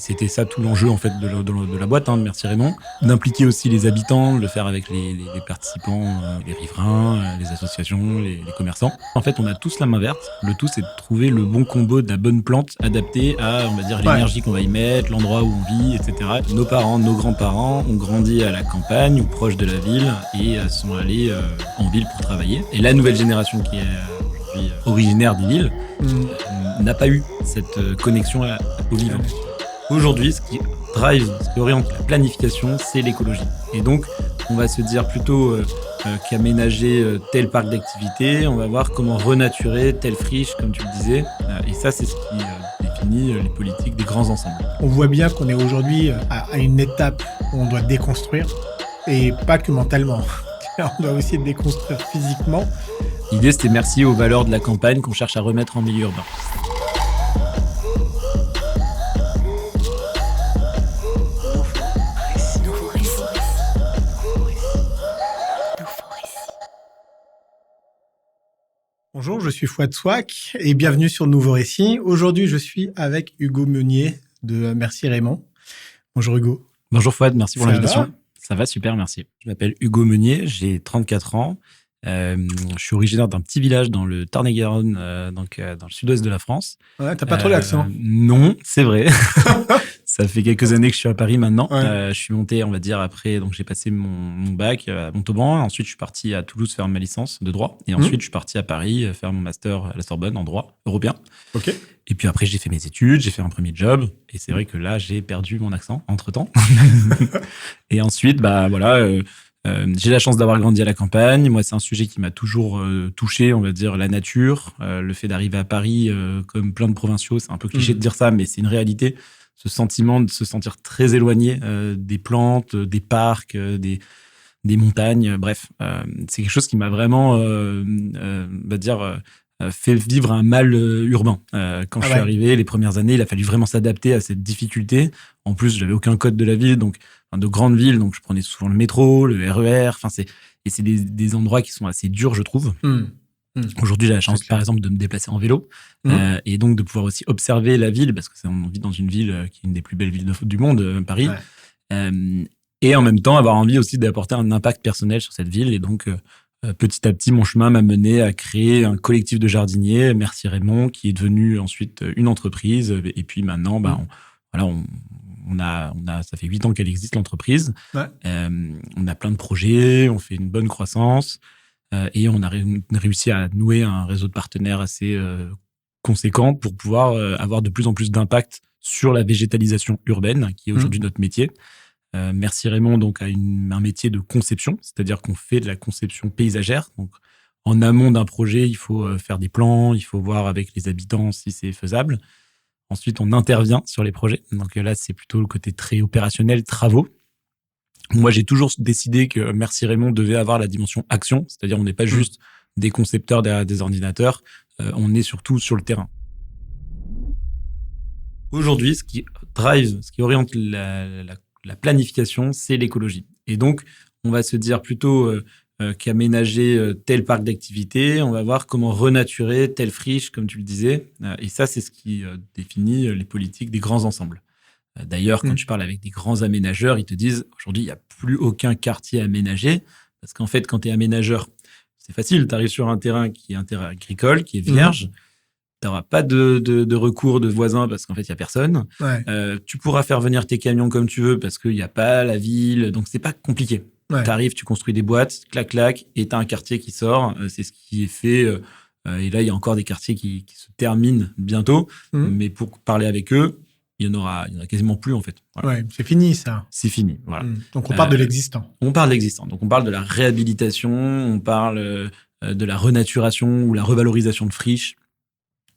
C'était ça tout l'enjeu en fait de la boîte, de Merci Raymond, d'impliquer aussi les habitants, de le faire avec les participants, les riverains, les associations, les commerçants. En fait, on a tous la main verte. Le tout, c'est de trouver le bon combo de la bonne plante adaptée à, on va dire, l'énergie qu'on va y mettre, l'endroit où on vit, etc. Nos parents, nos grands-parents ont grandi à la campagne ou proche de la ville et sont allés en ville pour travailler. Et la nouvelle génération qui est aujourd'hui originaire des villes n'a pas eu cette connexion au vivant. Aujourd'hui, ce qui drive, ce qui oriente la planification, c'est l'écologie. Et donc, on va se dire plutôt qu'aménager tel parc d'activité, on va voir comment renaturer telle friche, comme tu le disais. Et ça, c'est ce qui définit les politiques des grands ensembles. On voit bien qu'on est aujourd'hui à une étape où on doit déconstruire, et pas que mentalement. On doit aussi déconstruire physiquement. L'idée, c'était merci aux valeurs de la campagne qu'on cherche à remettre en milieu urbain. Bonjour, je suis Fouad Souak et bienvenue sur Nouveau Récit. Aujourd'hui, je suis avec Hugo Meunier de Merci Raymond. Bonjour Hugo. Bonjour Fouad, merci pour l'invitation. Va Ça va, super, merci. Je m'appelle Hugo Meunier, j'ai 34 ans. Je suis originaire d'un petit village dans le Tarn-et-Garonne, dans le sud-ouest de la France. Ouais, t'as pas trop l'accent. Non, c'est vrai. Ça fait quelques années que je suis à Paris maintenant. Ouais. Je suis monté, on va dire, après, donc j'ai passé mon bac à Montauban. Ensuite, je suis parti à Toulouse faire ma licence de droit. Et ensuite, je suis parti à Paris faire mon master à la Sorbonne en droit européen. Ok. Et puis après, j'ai fait mes études, j'ai fait un premier job. Et c'est vrai que là, j'ai perdu mon accent entre-temps. Et ensuite, j'ai la chance d'avoir grandi à la campagne. Moi, c'est un sujet qui m'a toujours touché, on va dire, la nature. Le fait d'arriver à Paris, comme plein de provinciaux, c'est un peu cliché de dire ça, mais c'est une réalité. Ce sentiment de se sentir très éloigné des plantes, des parcs, des montagnes, bref. C'est quelque chose qui m'a vraiment, fait vivre un mal urbain. Quand je suis arrivé, les premières années, il a fallu vraiment s'adapter à cette difficulté. En plus, j'avais aucun code de la ville, de grandes villes, donc je prenais souvent le métro, le RER. C'est des endroits qui sont assez durs, je trouve. Aujourd'hui, j'ai la chance, par exemple, de me déplacer en vélo et donc de pouvoir aussi observer la ville, parce que on vit dans une ville qui est une des plus belles villes du monde, Paris. Ouais. Et en même temps, avoir envie aussi d'apporter un impact personnel sur cette ville. Et donc, petit à petit, mon chemin m'a mené à créer un collectif de jardiniers, Merci Raymond, qui est devenu ensuite une entreprise. Et puis maintenant, ça fait 8 ans qu'elle existe, l'entreprise. Ouais. On a plein de projets, on fait une bonne croissance. Et on a réussi à nouer un réseau de partenaires assez conséquent pour pouvoir avoir de plus en plus d'impact sur la végétalisation urbaine, qui est aujourd'hui notre métier. Merci Raymond donc a un métier de conception, c'est-à-dire qu'on fait de la conception paysagère. Donc, en amont d'un projet, il faut faire des plans, il faut voir avec les habitants si c'est faisable. Ensuite, on intervient sur les projets. Donc là, c'est plutôt le côté très opérationnel, travaux. Moi, j'ai toujours décidé que Merci Raymond devait avoir la dimension action, c'est-à-dire on n'est pas juste des concepteurs derrière des ordinateurs, on est surtout sur le terrain. Aujourd'hui, ce qui oriente la planification, c'est l'écologie. Et donc, on va se dire plutôt qu'aménager tel parc d'activité, on va voir comment renaturer telle friche, comme tu le disais. Et ça, c'est ce qui définit les politiques des grands ensembles. D'ailleurs, quand tu parles avec des grands aménageurs, ils te disent aujourd'hui, il n'y a plus aucun quartier aménagé. Parce qu'en fait, quand tu es aménageur, c'est facile. Tu arrives sur un terrain qui est un terrain agricole, qui est vierge. Tu n'auras pas de recours de voisins parce qu'en fait, il n'y a personne. Ouais. Tu pourras faire venir tes camions comme tu veux parce qu'il n'y a pas la ville. Donc, c'est pas compliqué. Ouais. Tu arrives, tu construis des boîtes, clac, et tu as un quartier qui sort. C'est ce qui est fait. Et là, il y a encore des quartiers qui se terminent bientôt. Mais pour parler avec eux, il y en aura quasiment plus, en fait. Voilà. Ouais, c'est fini, ça. C'est fini, voilà. Donc, on parle de l'existant. On parle de l'existant. Donc, on parle de la réhabilitation, on parle de la renaturation ou la revalorisation de friches.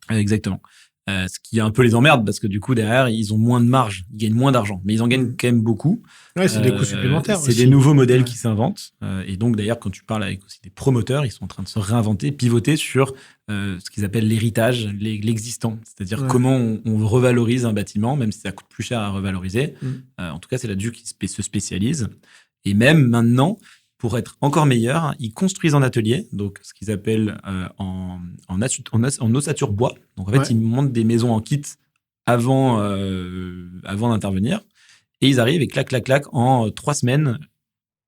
Exactement. Ce qui un peu les emmerde, parce que du coup, derrière, ils ont moins de marge, ils gagnent moins d'argent. Mais ils en gagnent quand même beaucoup. Ouais, c'est des coûts supplémentaires c'est aussi. Des nouveaux modèles qui s'inventent. Et donc, d'ailleurs, quand tu parles avec aussi des promoteurs, ils sont en train de se réinventer, pivoter sur ce qu'ils appellent l'héritage, l'existant. C'est-à-dire comment on revalorise un bâtiment, même si ça coûte plus cher à revaloriser. En tout cas, c'est là-dessus qu'ils se spécialisent. Et même maintenant, pour être encore meilleur, ils construisent en atelier, donc ce qu'ils appellent en ossature bois. Donc en fait, ils montent des maisons en kit avant d'intervenir. Et ils arrivent et clac, clac, clac, en 3 semaines,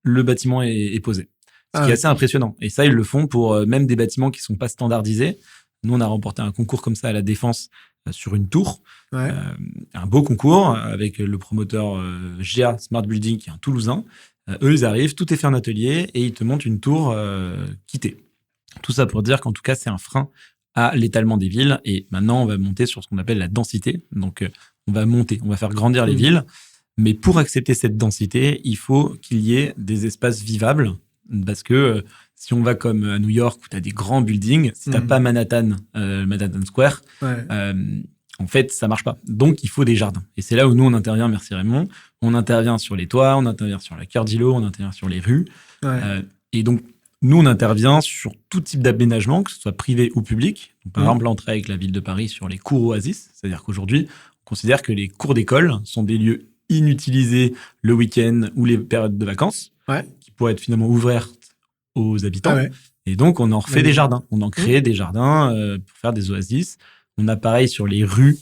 le bâtiment est posé. Ce qui est assez impressionnant. Et ça, ils le font pour même des bâtiments qui sont pas standardisés. Nous, on a remporté un concours comme ça à la Défense sur une tour. Un beau concours avec le promoteur GA Smart Building, qui est un Toulousain. Eux, ils arrivent, tout est fait en atelier et ils te montent une tour quittée. Tout ça pour dire qu'en tout cas, c'est un frein à l'étalement des villes. Et maintenant, on va monter sur ce qu'on appelle la densité. Donc, on va faire grandir les villes. Mais pour accepter cette densité, il faut qu'il y ait des espaces vivables. Parce que si on va comme à New York, où tu as des grands buildings, si tu n'as pas Manhattan Square, en fait, ça marche pas. Donc, il faut des jardins. Et c'est là où nous, on intervient, merci Raymond. On intervient sur les toits, on intervient sur la cœur d'îlot, on intervient sur les rues. Et donc, nous, on intervient sur tout type d'aménagement, que ce soit privé ou public. Donc, par exemple, là, on travaille avec la ville de Paris sur les cours oasis. C'est-à-dire qu'aujourd'hui, on considère que les cours d'école sont des lieux inutilisés le week-end ou les périodes de vacances, qui pourraient être finalement ouvertes aux habitants. Et donc, on en refait des jardins. On en crée des jardins pour faire des oasis. On a pareil sur les rues.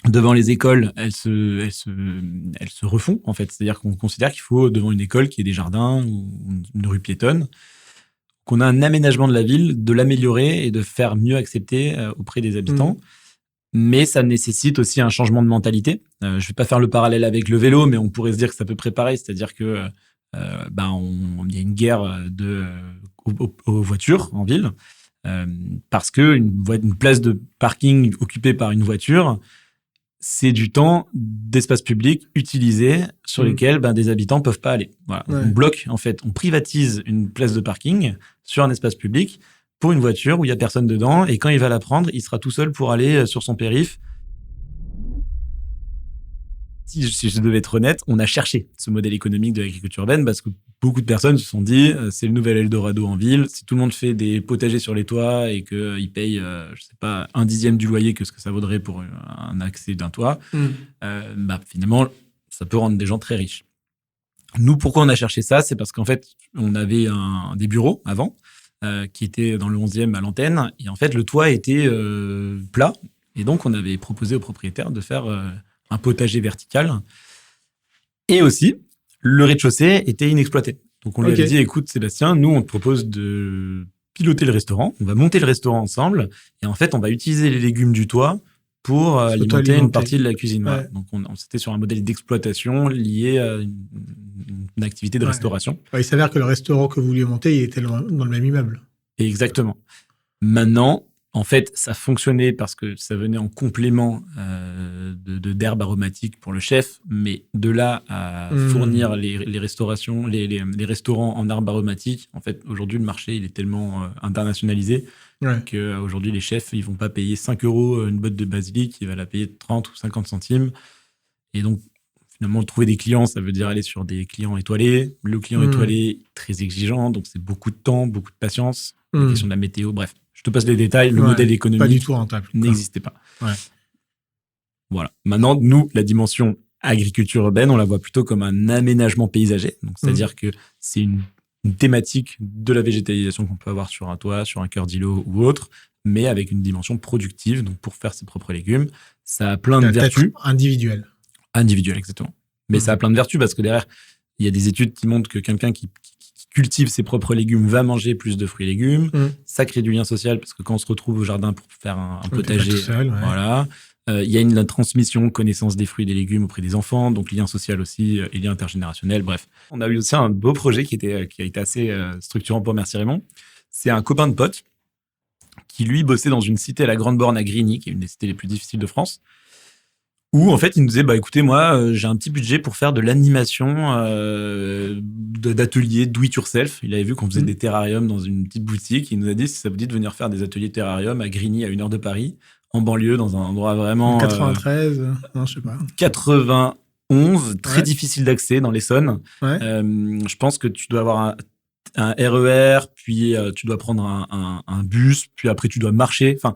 Devant les écoles, elles se refont, en fait. C'est-à-dire qu'on considère qu'il faut, devant une école, qu'il y ait des jardins ou une rue piétonne, qu'on a un aménagement de la ville, de l'améliorer et de faire mieux accepter auprès des habitants. Mais ça nécessite aussi un changement de mentalité. Je ne vais pas faire le parallèle avec le vélo, mais on pourrait se dire que c'est à peu près pareil. C'est-à-dire que il y a une guerre aux voitures en ville parce que une place de parking occupée par une voiture, c'est du temps d'espace public utilisé sur lesquels des habitants peuvent pas aller. Voilà. On bloque, en fait, on privatise une place de parking sur un espace public pour une voiture où il y a personne dedans, et quand il va la prendre, il sera tout seul pour aller sur son périph'. Si je devais être honnête, on a cherché ce modèle économique de l'agriculture urbaine parce que beaucoup de personnes se sont dit c'est le nouvel Eldorado en ville. Si tout le monde fait des potagers sur les toits et qu'ils payent, je sais pas, 1/10 du loyer que ce que ça vaudrait pour un accès d'un toit, finalement, ça peut rendre des gens très riches. Nous, pourquoi on a cherché ça? C'est parce qu'en fait, on avait des bureaux avant qui étaient dans le 11e à l'antenne. Et en fait, le toit était plat. Et donc, on avait proposé aux propriétaires de faire un potager vertical. Et aussi, le rez-de-chaussée était inexploité. Donc, on lui avait dit, écoute, Sébastien, nous, on te propose de piloter le restaurant. On va monter le restaurant ensemble. Et en fait, on va utiliser les légumes du toit pour alimenter une partie de la cuisine. Voilà. Donc, c'était sur un modèle d'exploitation lié à une activité de restauration. Il s'avère que le restaurant que vous vouliez monter, il était dans le même immeuble. Exactement. Maintenant, en fait, ça fonctionnait parce que ça venait en complément d'herbes aromatiques pour le chef, mais de là à fournir les restaurations, les restaurants en herbes aromatiques, en fait, aujourd'hui, le marché, il est tellement internationalisé qu'aujourd'hui, les chefs, ils vont pas payer 5 € une botte de basilic, ils vont la payer 30 ou 50 centimes. Et donc, finalement, trouver des clients, ça veut dire aller sur des clients étoilés. Le client étoilé, très exigeant, donc c'est beaucoup de temps, beaucoup de patience, la question de la météo, bref. Je te passe les détails, le modèle économique pas du tout rentable, n'existait pas. Voilà. Maintenant, nous, la dimension agriculture urbaine, on la voit plutôt comme un aménagement paysager. Donc, c'est-à-dire que c'est une thématique de la végétalisation qu'on peut avoir sur un toit, sur un cœur d'îlot ou autre, mais avec une dimension productive. Donc, pour faire ses propres légumes, ça a plein de vertus. Individuelles, exactement. Mais ça a plein de vertus parce que derrière, il y a des études qui montrent que quelqu'un qui cultive ses propres légumes va manger plus de fruits et légumes. Ça crée du lien social parce que quand on se retrouve au jardin pour faire un potager, voilà. Il y a la transmission, connaissance des fruits et des légumes auprès des enfants, donc lien social aussi et lien intergénérationnel, bref. On a eu aussi un beau projet qui a été assez structurant pour Merci Raymond. C'est un copain de pote qui, lui, bossait dans une cité à la Grande Borne à Grigny, qui est une des cités les plus difficiles de France, où, en fait, il nous disait, écoutez, moi, j'ai un petit budget pour faire de l'animation d'ateliers do it yourself. Il avait vu qu'on faisait des terrariums dans une petite boutique. Il nous a dit, si ça vous dit de venir faire des ateliers de terrarium à Grigny, à 1 heure de Paris, en banlieue, dans un endroit vraiment... 93, non, je sais pas. 91, très difficile d'accès dans l'Essonne. Je pense que tu dois avoir un RER, puis tu dois prendre un bus, puis après tu dois marcher. Enfin,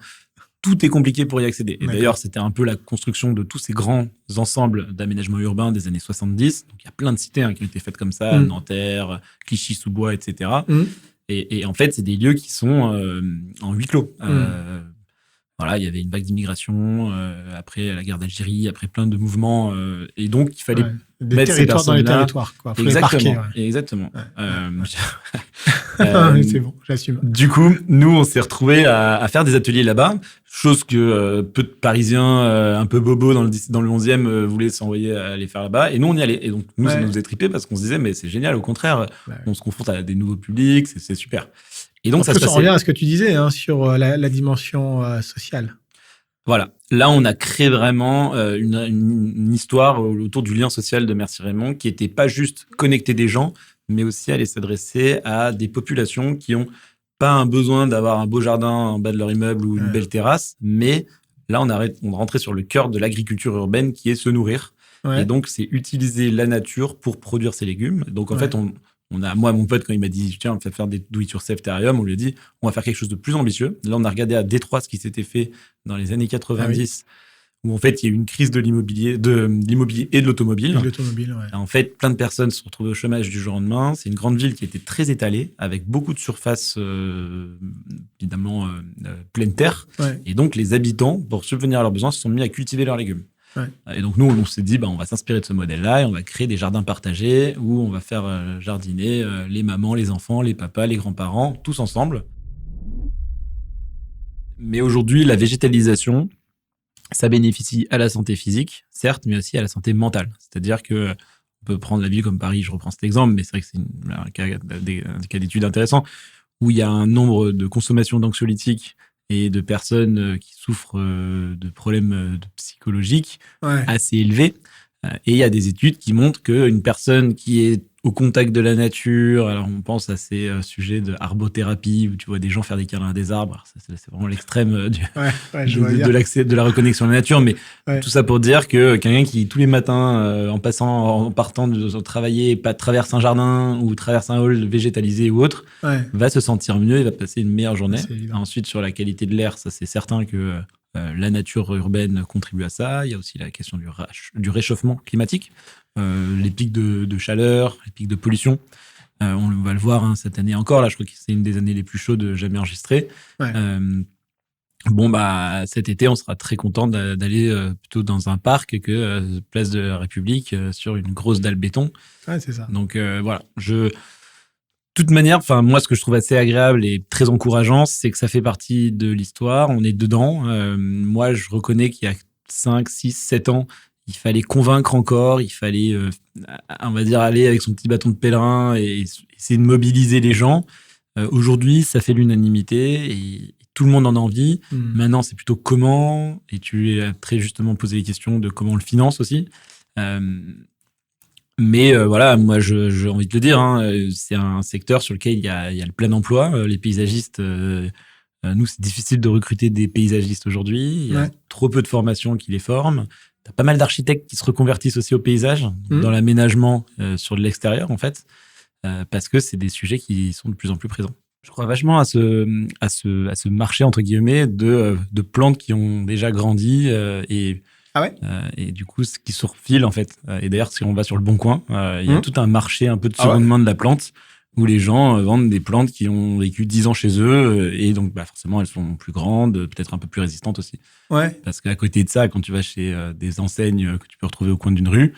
tout est compliqué pour y accéder. Et d'ailleurs, c'était un peu la construction de tous ces grands ensembles d'aménagement urbain des années 70. Donc, il y a plein de cités qui ont été faites comme ça, Nanterre, Clichy-sous-Bois, etc. Et en fait, c'est des lieux qui sont en huis clos. voilà, il y avait une vague d'immigration, après la guerre d'Algérie, après plein de mouvements. Et donc, il fallait des mettre ces territoires dans les personnes-là. territoires, quoi. Faut Exactement, les parquer, exactement. C'est bon, j'assume. Du coup, nous, on s'est retrouvés à faire des ateliers là-bas, chose que peu de Parisiens un peu bobos dans le 11e voulaient s'envoyer à aller faire là-bas. Et nous, on y allait. Et donc, nous, ça nous faisait triper parce qu'on se disait, mais c'est génial, au contraire, on se confronte à des nouveaux publics, c'est super. Et donc, ça revient à ce que tu disais sur la dimension sociale. Voilà. Là, on a créé vraiment une histoire autour du lien social de Merci Raymond qui n'était pas juste connecter des gens, mais aussi aller s'adresser à des populations qui n'ont pas un besoin d'avoir un beau jardin en bas de leur immeuble ou une belle terrasse, mais là, on rentrait sur le cœur de l'agriculture urbaine qui est se nourrir. Et donc, c'est utiliser la nature pour produire ses légumes. Donc, en fait, moi, mon pote, quand il m'a dit, tiens, on va faire des do-it-yourself terrarium, on lui a dit, on va faire quelque chose de plus ambitieux. Là, on a regardé à Détroit ce qui s'était fait dans les années 90, où en fait, il y a eu une crise de l'immobilier et de l'automobile. En fait, plein de personnes se sont retrouvées au chômage du jour au lendemain. C'est une grande ville qui était très étalée, avec beaucoup de surface, évidemment, pleine terre. Et donc, les habitants, pour subvenir à leurs besoins, se sont mis à cultiver leurs légumes. Et donc, nous, on s'est dit, on va s'inspirer de ce modèle-là et on va créer des jardins partagés où on va faire jardiner les mamans, les enfants, les papas, les grands-parents, tous ensemble. Mais aujourd'hui, la végétalisation, ça bénéficie à la santé physique, certes, mais aussi à la santé mentale. C'est-à-dire que on peut prendre la ville comme Paris, je reprends cet exemple, mais c'est vrai que c'est un cas d'étude intéressant, où il y a un nombre de consommations d'anxiolytiques et de personnes qui souffrent de problèmes psychologiques assez élevés. Et il y a des études qui montrent qu'une personne qui est au contact de la nature, alors on pense à ces sujets de arbothérapie, où tu vois des gens faire des câlins à des arbres, c'est vraiment l'extrême de la reconnexion à la nature, mais tout ça pour dire que quelqu'un qui, tous les matins, en partant de travailler, traverse un jardin ou traverse un hall végétalisé ou autre, va se sentir mieux et va passer une meilleure journée. Ensuite, sur la qualité de l'air, ça c'est certain que la nature urbaine contribue à ça. Il y a aussi la question du réchauffement climatique, les pics de chaleur, les pics de pollution. On va le voir cette année encore. Là, je crois que c'est une des années les plus chaudes jamais enregistrées. Cet été, on sera très content d'aller plutôt dans un parc que place de la République sur une grosse dalle béton. C'est ça. Donc voilà, de toute manière, moi, ce que je trouve assez agréable et très encourageant, c'est que ça fait partie de l'histoire. On est dedans. Moi, je reconnais qu'il y a 5, 6, 7 ans, il fallait convaincre encore. Il fallait, on va dire, aller avec son petit bâton de pèlerin et essayer de mobiliser les gens. Aujourd'hui, ça fait l'unanimité et tout le monde en a envie. Maintenant, c'est plutôt comment. Et tu as très justement posé les questions de comment on le finance aussi. Mais voilà, moi, j'ai envie de le dire, c'est un secteur sur lequel il y a le plein emploi. Les paysagistes, nous, c'est difficile de recruter des paysagistes aujourd'hui. Il y a trop peu de formations qui les forment. T'as pas mal d'architectes qui se reconvertissent aussi au paysage, dans l'aménagement sur de l'extérieur, en fait, parce que c'est des sujets qui sont de plus en plus présents. Je crois vachement à ce marché, entre guillemets, de plantes qui ont déjà grandi et du coup, ce qui se refile, en fait. Et d'ailleurs, si on va sur le Bon Coin, il y a tout un marché un peu de seconde main de la plante où les gens vendent des plantes qui ont vécu 10 ans chez eux et donc forcément, elles sont plus grandes, peut-être un peu plus résistantes aussi. Parce qu'à côté de ça, quand tu vas chez des enseignes que tu peux retrouver au coin d'une rue,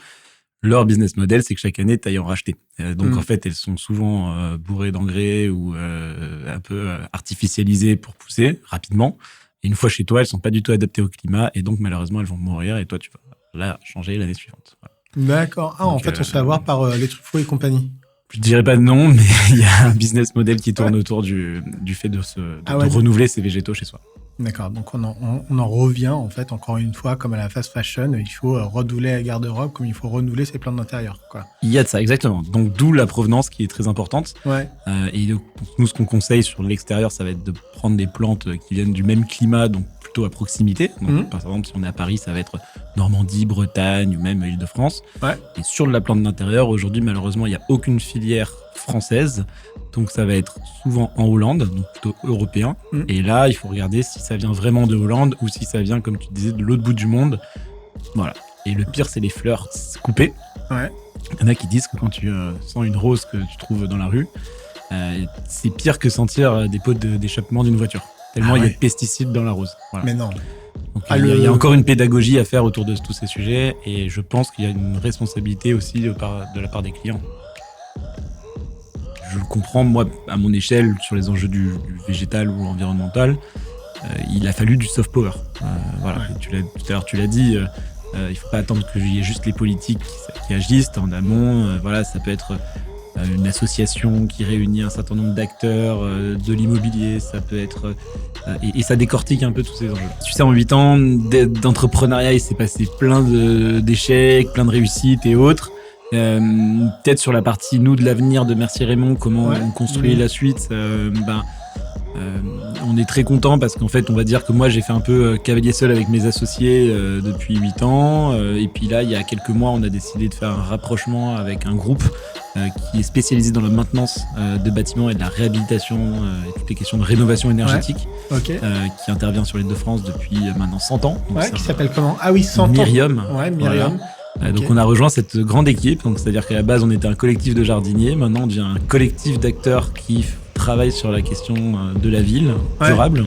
leur business model, c'est que chaque année, tu ailles en racheter. Donc, en fait, elles sont souvent bourrées d'engrais ou un peu artificialisées pour pousser rapidement. Et une fois chez toi, elles sont pas du tout adaptées au climat et donc malheureusement elles vont mourir et toi tu vas la changer l'année suivante. Voilà. D'accord. Donc, en fait, on se fait avoir par les Truffaut et compagnie. Je dirais pas non, mais il y a un business model qui tourne autour du fait de renouveler ses végétaux chez soi. D'accord. Donc on en revient en fait encore une fois comme à la fast fashion, il faut renouveler la garde-robe comme il faut renouveler ses plantes d'intérieur, quoi. Il y a de ça exactement. Donc d'où la provenance qui est très importante. Et donc, nous ce qu'on conseille sur l'extérieur, ça va être de prendre des plantes qui viennent du même climat, donc plutôt à proximité. Donc, par exemple, si on est à Paris, ça va être Normandie, Bretagne ou même Île-de-France. Et sur de la plante d'intérieur, aujourd'hui malheureusement il n'y a aucune filière française. Donc ça va être souvent en Hollande, donc plutôt européen. Et là, il faut regarder si ça vient vraiment de Hollande ou si ça vient, comme tu disais, de l'autre bout du monde. Voilà. Et le pire, c'est les fleurs coupées. Il y en a qui disent que quand tu sens une rose que tu trouves dans la rue, c'est pire que sentir des pots d'échappement d'une voiture. tellement il y a de pesticides dans l'arrose. Voilà. Mais non. Donc, il y a encore une pédagogie à faire autour de tous ces sujets et je pense qu'il y a une responsabilité aussi de la part des clients. Je le comprends, moi, à mon échelle, sur les enjeux du végétal ou environnemental, il a fallu du soft power. Voilà. Ouais. Tout à l'heure, tu l'as dit, il ne faut pas attendre qu'il y ait juste les politiques qui agissent en amont. Voilà, ça peut être une association qui réunit un certain nombre d'acteurs de l'immobilier, ça peut être... et ça décortique un peu tous ces enjeux. Tu sais, en 8 ans d'entrepreneuriat, il s'est passé plein d'échecs, plein de réussites et autres. Peut-être sur la partie, nous, de l'avenir de Merci Raymond, comment on construit la suite, on est très content parce qu'en fait, on va dire que moi, j'ai fait un peu cavalier seul avec mes associés depuis 8 ans. Et puis là, il y a quelques mois, on a décidé de faire un rapprochement avec un groupe qui est spécialisé dans la maintenance de bâtiments et de la réhabilitation et toutes les questions de rénovation énergétique, qui intervient sur l'Île-de-France depuis maintenant 100 ans. Donc qui s'appelle comment ? Ah oui, 100 ans. Myrium. Ouais, Myrium. Voilà. Donc on a rejoint cette grande équipe, donc c'est-à-dire qu'à la base on était un collectif de jardiniers, maintenant on devient un collectif d'acteurs qui travaillent sur la question de la ville durable.